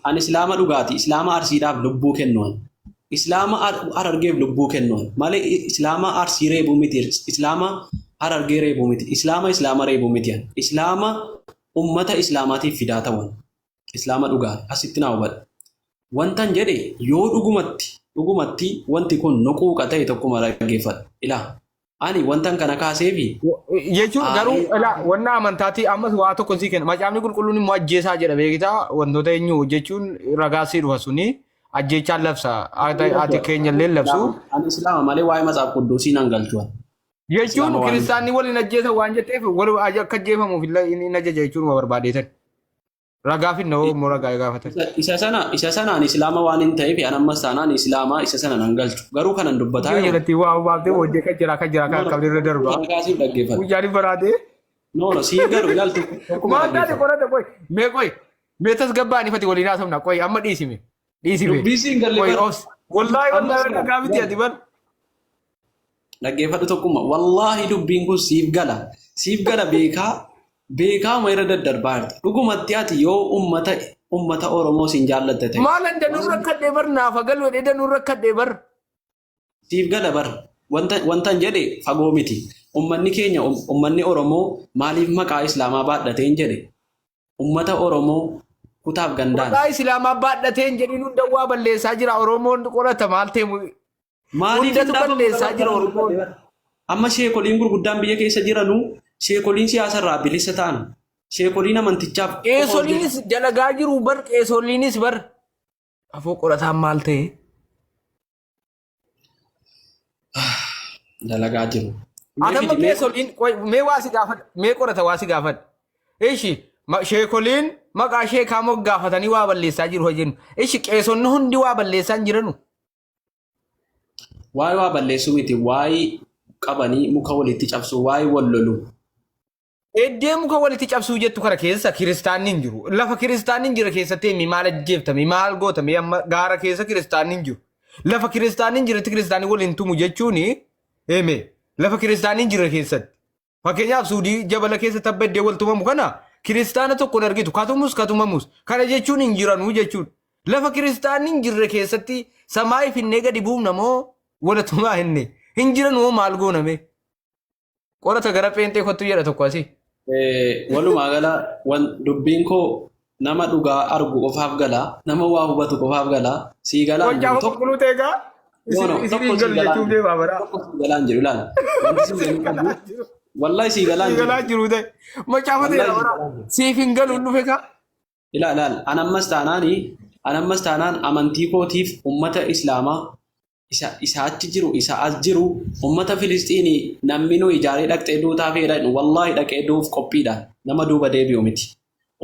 an islaama dhugaati islaama arsiidhaaf lubbuu kennuun islaama arargeef lubbuu kennuun malee islaama arsii reebuu miti islaama arargee reebuu miti islaama reebuu miti islaama ummata islaamaatiif fidaa ta'uun islaama dhugaati asitti naa hubadha wantan jedhe yoo dhugumatti wanti kun nuquuqa ta'e tokkuma dhaggeeffadha ilaa ani wantan kana kaaseefi jechuun garuu wanna amantaatii ammas waa tokko sii kenna macaafni qulqulluun immoo ajjeesaa jedha beektaa wantoota eenyu jechuun ragaa sii dhufa suni ajjeechaan labsa ati keenya illee labsu ani islaama malee waa'ee matsaaf qudduusii nan galchuun jechuun kiristaanni waliin ajjeesa waan jetteef wal akka ajjeefamuuf inni ajaja jechuun barbaadeetan ragaa finna immoo ragaa gaafatan isa sanaan islaama waan hin ta'eef an ammas taanaan islaama isa sana nan galchu garuu kanan dubbataa jedhatti waa waaftee hojii kan jira kan qabdirra darba kaasiif dhaggeeffadha guyyaanii baraatee no sii garuu ilaaltu maaddaate qorate qoy mee tasgabbaanii fati waliin haasofna qoy amma dhiisime dubbisiin galle wallaahi dhagaa miti ati bal dhaggeeffadhu tokkuma wallaahi dubbiin kun siif gala beekaa mayra daddarbaa jirta dhugumatti ati yoo ummata oromoo siin jaallatte ta'e maalan danuu rakkadhee bar naafa galwadhee danuu rakkadhee bar siif gala bar wantan jedhe fagoo miti ummanni keenya ummanni oromoo maaliif maqaa islaamaa baadhateen jedhe ummata oromoo kutaaf gandaan maqaa islaamaa baadhateen jedhin hunda waa balleessaa jira oromoon qorata maal ta'e maaliif balleessaa jira oromoon amma sheekoliin gurguddaan biyya keessa jiranuu sheekoliin siyaasarraa bilisa ta'an sheekoliin amantichaaf qeesoliinis dalagaa jiru bar qeesoliinis bar afoo qorataan maal ta'e dalagaa jiru adamma qeesoliin mee waasi gaafadha mee qorata waasi gaafadha ishi sheekoliin maqaa sheekaa moo gaafatanii waa balleessaa jiru hojennu ishi qeesonni hundi waa balleessaa hin jiranu waa'ee waa balleessuu miti waa'ee qabanii muka walitti cabsuu waa'ee wal loluu eddee muka walitti cabsuu jettu kana keessa kiristaanni hin jiru lafa kiristaanni hin jira keessatti himi maal ajjeeftame maal gootame amma gaara keessa kiristaanni hin jiru lafa kiristaanni hin jiretti kiristaanni waliin tumu jechuun hime lafa kiristaanni hin jira keessatti fakkeenyaaf suudii jabala keessa tabbaddee wal tumamu kana kiristaana tokko hin argitu katumamus kana jechuun hin jiranuu jechuudha lafa kiristaanni hin jirre keessatti samaa ifinnee gadi buufna moo wala tumaa hin jiranuu maal gooname qorata gara pheenxee kottu jedha tokko asii. Walumaa gala dubbiin koo nama dhugaa argu qofaaf gala nama waa hubatu qofaaf gala sii galaan jiru tokko teegaa isin galu jechuun deemaa bara galaan jiru ilaala wallahi sii galaan jiru ta'e macaafa ta'e siif hin galu dhufe ka ilaala anammas taanaan amantii kootiif ummata islaamaa isa achi jiru isa as jiru ummata Filistiinii namni nu ijaaree dhaqxee duutaa feedhan wallahi dhaqee duuf qophiidhaan nama duuba deebi'u miti.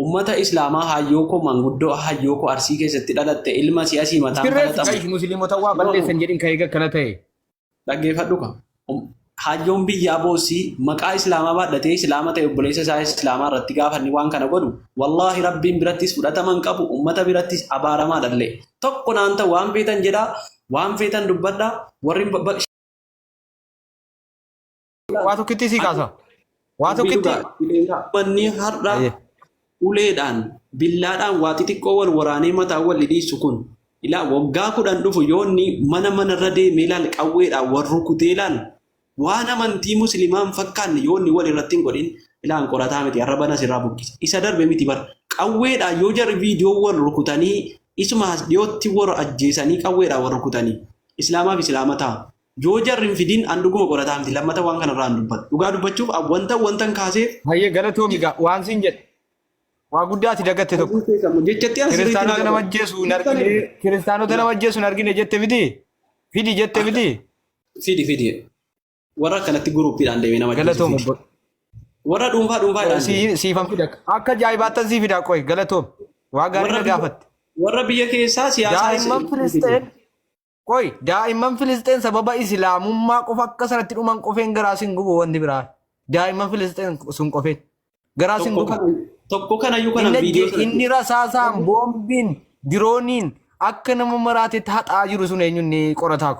Ummata islaamaa hayyoo koo manguddoo hayyoo koo arsii keessatti dhalatte ilma siyaasii mataan kadhatamu. Sirreessi musliimota waa balleessan jedhin ka'ee akkana ta'e. Dhaggeeffadhu ka. Hayyoon biyyaa boossii maqaa islaamaa baadhatee islaama ta'e obboleessa isaa islaamaa irratti gaafanni waan kana godhu wallahi rabbiin birattis fudhataman qabu ummata birattis abaaramaa dhallee tokko naan ta'u waan feetan jedhaa waan feetan dubbadha warri waa tokkitti sii kaasa waa tokkitti manni har'a uleedhaan billaadhaan waa xixiqqoo wal waraanee mataa wal hidhiisu kun ilaa waggaa 10 dhufu yoonni mana irra deemee ilaal qawweedhaan wal rukutee ilaal waan amantii musliimaan fakkaanne yoonni wal irratti hin godhin ilaan qorataa miti arrabana sirraa buqqisa isa darbe miti bar qawweedhaan yoo jarri viidiyoo wal rukutanii isumaas dhiyootti warra ajjeesanii qawweedhaan warra rukutanii islaamaaf islaama ta'a yoo jarri fidin an dhuguma qorataa miti lammata waan kanarraa hin dubbatu dhugaa dubbachuuf wantan kaaseef hayyee galatoomi gaa waan siin jedhe waa guddaati dagatte tokko kiristaanota nama ajjeesu hin argine kiristaanota nama ajjeesu hin argine jette miti fidi jette miti fidi warra kanatti guruuppiidhaan deemee nama galatoom warra dhuunfaa siifan fida akka ajaa'ibaattan sii fida qoy galatoom waa gaarii na gaafatte warra biyya keessaa daa'imman Filisxeen sababa islaamummaa qofa akka sanatti dhuman qofeen garaa sin gubu wanti biraa daa'imman Filisxeen sun qofeen garaa sin gubu tokko kanayyuu kana viidiyoo inni rasaasaan boombiin dirooniin akka nama maraatetti haxaa jiru sun eenyuun ni qorataa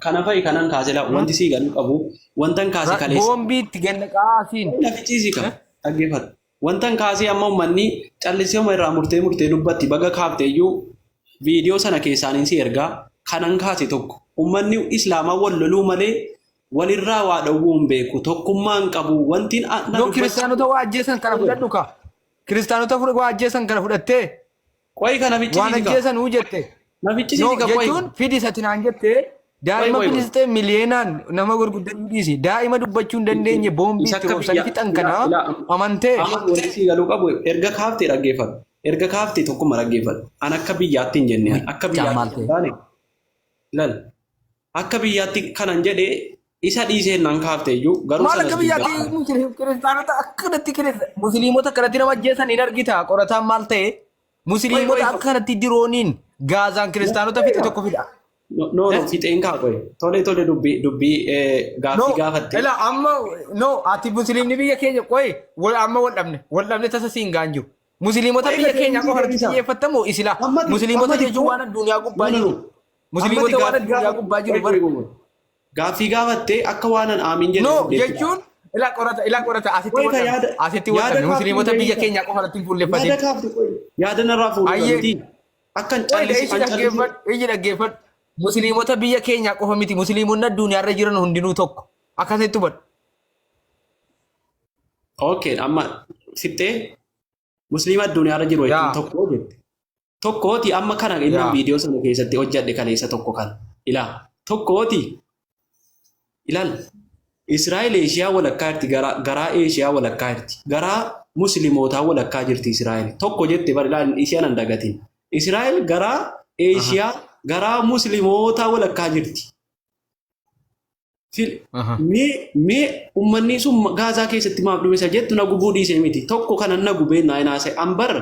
kana fa'i kanan kaase la wanti sii galu qabu wantan kaase kaleessa boombiitti ganna qaasiin lafichiisii qaba dhaggeeffadhu Wantan kaasee amma uummanni callisee irraa murtee dubbatti baga kaafteeyyuu viidiyoo sana keessaan si ergaa kanan kaase tokko uummanni islaamaa wal loluu malee walirraa waa dhowwuu hin beeku tokkummaan qabu wantiin no kiristaanota waa ajjeesan kana fudhadhu ka kiristaanota waa ajjeesan kana fudhattee qoy kana bichisiisi waan ajjeesan uu jette nafichisiisi ka qoy jechuun fidi satinaan jette daa'ima filisxee miliyeenaan nama gurguddan dhiisi daa'ima dubbachuu hin dandeenye boombii itti roobsanii fixan kana amantee amma wanti si galuu qabu erga kaaftee dhaggeeffadhu erga kaaftee tokkuma dhaggeeffadhu an akka biyyaatti hin jenne akka biyyaatti taane lal akka biyyaatti kanan jedhee isa dhiisee nan kaaftee iyyuu garuu maal akka biyyaatti kiristaanota akkanatti musliimota akkanatti nama ajjeesan hin argita qorataan maal ta'e musliimota akkanatti dirooniin gaazaan kiristaanota fixe tokko fida. No, fixeen kaa qoy. Tole dubbii gaaffii gaafatte. Ela amma no ati musliimni biyya keenya qoy amma wal dhabne tasa siin gaanju. Musliimota biyya keenya qofa xiyyeeffatamu isila. Musliimota jechuun waan addunyaa gubbaa jiru. Musliimota waan addunyaa gubbaa jiru. Gaaffii gaafatte akka waan an aamin jedhu. No jechuun ila qorata asitti waan musliimota biyya keenya qofa irratti fuulleffatin. Yaada narraa fuudhanii akkan callisii dhaggeeffadhu. Musliimota biyya keenya qofa miti musliimonni addunyaarra jiran hundinuu tokko akkasitti hubadhu. Okay, amma fixee musliima addunyaarra jiru jechuun tokko jette. Tokkooti amma kana inni viidiyoo sana keessatti hojjadhe kaleessa tokko kan ilaa tokkooti ilaal Israa'el Eeshiyaa walakkaa jirti garaa Eeshiyaa walakkaa jirti garaa musliimotaa walakkaa jirti Israa'el tokko jette bari ilaal isheen an dagatin Israa'el garaa Eeshiyaa garaa musliimotaa walakkaa jirti. Mee uummanni sun gaazaa keessatti maaf dhumesa jettu na gubuu dhiisee miti tokko kanan na gubee naa inaase ambar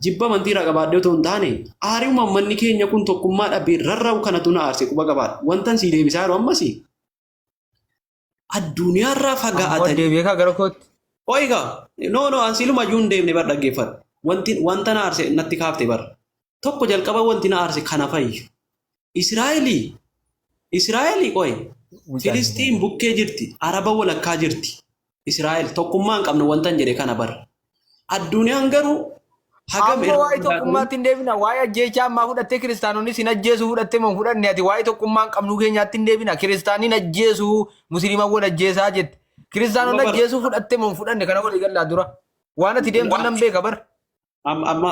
jibba amantiirraa qabaadde otoo hin taane aariuma uummanni keenya kun tokkummaa dhabee rarra'u kanatu na aarse quba qabaadha wantan sii deebisaa jiru ammasii addunyaarraa fagaatanii. Deebi'ee kaa gara kootti. Oyigaa no ansiiluma iyyuu hin deemne bar dhaggeeffadhu wanta na aarse natti kaafte bar tokko jalqaba wanti na aarse kana fayyu Israa'elii qoy Filistiin bukkee jirti Araba walakkaa jirti Israa'el tokkummaa hin qabne wantan jedhe kana bar addunyaan garuu hagam irraa waa'ee tokkummaatti hin deebina waa'ee ajjeechaa ammaa fudhattee kiristaanonni sin ajjeesuu fudhattee moo fudhanne ati waa'ee tokkummaa hin qabnu keenyaatti hin deebina kiristaaniin ajjeesuu musliiman wal ajjeesaa jette kiristaanonni ajjeesuu fudhattee moo fudhanne kana walii gallaa dura waan ati deemtu nan beeka bar. Amma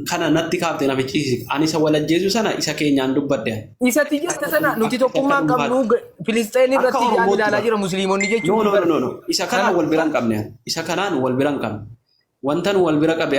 kana natti kaafte na fichisiisi ani isa wal ajjeesu sana isa keenyaan dubbadde. Isa tijjate sana nuti tokkummaa hin qabnu Filisxeen irratti ijaan ilaalaa jira musliimonni jechuudha. No isa kanaan wal bira hin qabne isa kanaan wal bira hin qabne wantan wal bira qabe.